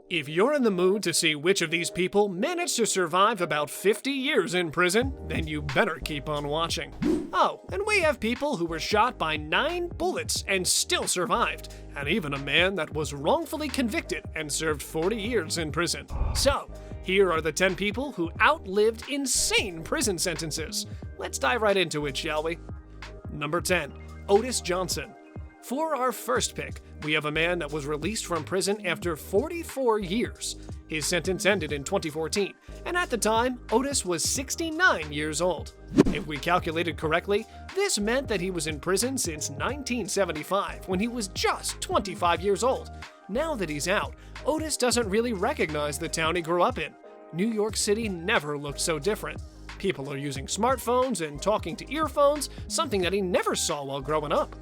If you're in the mood to see which of these people managed to survive about 50 years in prison, then you better keep on watching. Oh, and we have people who were shot by 9 bullets and still survived, and even a man that was wrongfully convicted and served 40 years in prison. So, here are the 10 people who outlived insane prison sentences. Let's dive right into it, shall we? Number 10, Otis Johnson. For our first pick, we have a man that was released from prison after 44 years. His sentence ended in 2014, and at the time, Otis was 69 years old. If we calculated correctly, this meant that he was in prison since 1975, when he was just 25 years old. Now that he's out, Otis doesn't really recognize the town he grew up in. New York City never looked so different. People are using smartphones and talking to earphones, something that he never saw while growing up.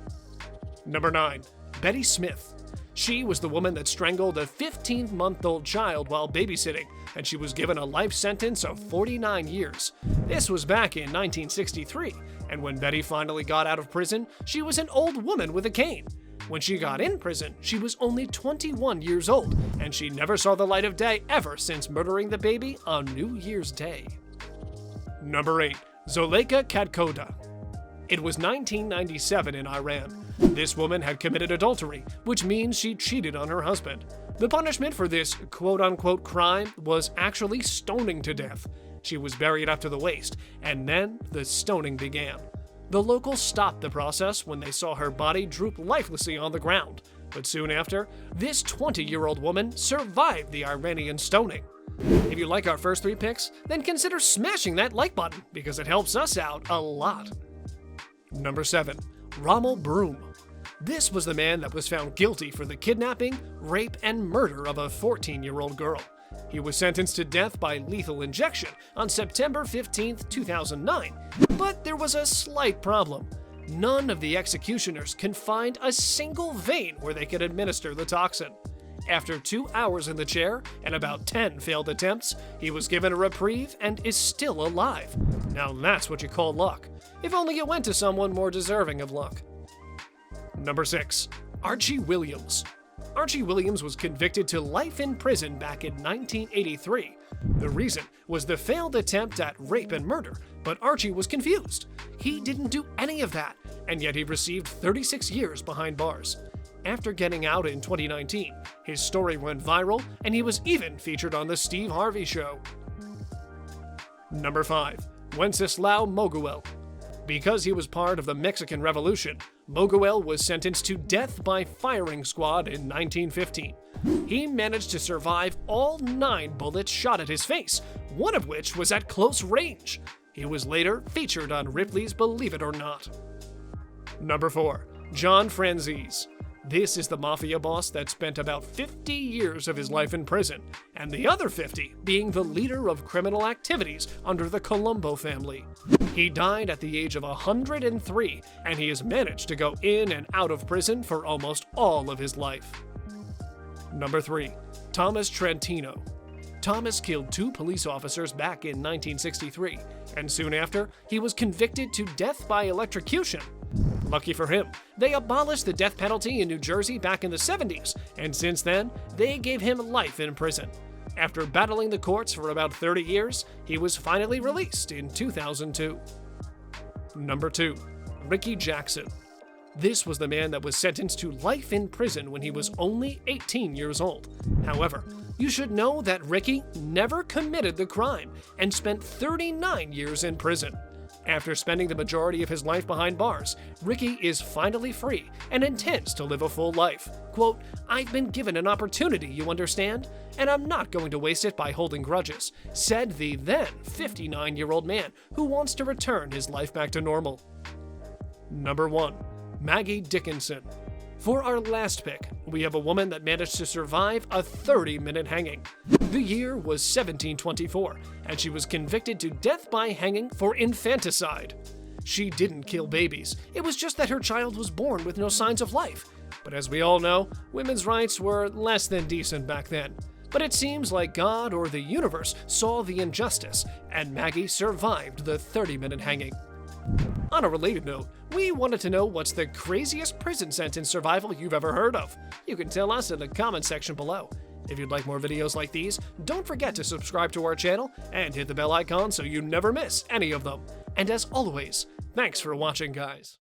Number 9, Betty Smith. She was the woman that strangled a 15-month-old child while babysitting, and she was given a life sentence of 49 years. This was back in 1963, and when Betty finally got out of prison, she was an old woman with a cane. When she got in prison, she was only 21 years old, and she never saw the light of day ever since murdering the baby on New Year's Day. Number 8, Zoleykhah Kadkhoda. It was 1997 in Iran. This woman had committed adultery, which means she cheated on her husband. The punishment for this quote-unquote crime was actually stoning to death. She was buried up to the waist, and then the stoning began. The locals stopped the process when they saw her body droop lifelessly on the ground. But soon after, this 20-year-old woman survived the Iranian stoning. If you like our first 3 picks, then consider smashing that like button, because it helps us out a lot. Number 7, Rommel Broom. This was the man that was found guilty for the kidnapping, rape, and murder of a 14-year-old girl. He was sentenced to death by lethal injection on September 15, 2009. But there was a slight problem. None of the executioners can find a single vein where they could administer the toxin. After 2 hours in the chair and about 10 failed attempts, he was given a reprieve and is still alive. Now that's what you call luck. If only it went to someone more deserving of luck. Number 6, Archie Williams. Archie Williams was convicted to life in prison back in 1983. The reason was the failed attempt at rape and murder, but Archie was confused. He didn't do any of that, and yet he received 36 years behind bars. After getting out in 2019, his story went viral, and he was even featured on The Steve Harvey Show. Number 5, Wenceslau Moguel. Because he was part of the Mexican Revolution, Moguel was sentenced to death by firing squad in 1915. He managed to survive all 9 bullets shot at his face, one of which was at close range. He was later featured on Ripley's Believe It or Not. Number 4, John Franzese. This is the mafia boss that spent about 50 years of his life in prison, and the other 50 being the leader of criminal activities under the Colombo family. He died at the age of 103, and he has managed to go in and out of prison for almost all of his life. Number 3, Thomas Trentino. Thomas killed 2 police officers back in 1963, and soon after, he was convicted to death by electrocution. Lucky for him, they abolished the death penalty in New Jersey back in the 70s, and since then, they gave him life in prison. After battling the courts for about 30 years, he was finally released in 2002. Number 2, Ricky Jackson. This was the man that was sentenced to life in prison when he was only 18 years old. However, you should know that Ricky never committed the crime and spent 39 years in prison. After spending the majority of his life behind bars, Ricky is finally free and intends to live a full life. Quote, "I've been given an opportunity, you understand? And I'm not going to waste it by holding grudges," said the then 59-year-old man who wants to return his life back to normal. Number 1, Maggie Dickinson. For our last pick, we have a woman that managed to survive a 30-minute hanging. The year was 1724, and she was convicted to death by hanging for infanticide. She didn't kill babies, it was just that her child was born with no signs of life. But as we all know, women's rights were less than decent back then. But it seems like God or the universe saw the injustice, and Maggie survived the 30-minute hanging. On a related note, we wanted to know what's the craziest prison sentence survival you've ever heard of. You can tell us in the comment section below. If you'd like more videos like these, don't forget to subscribe to our channel and hit the bell icon so you never miss any of them. And as always, thanks for watching, guys.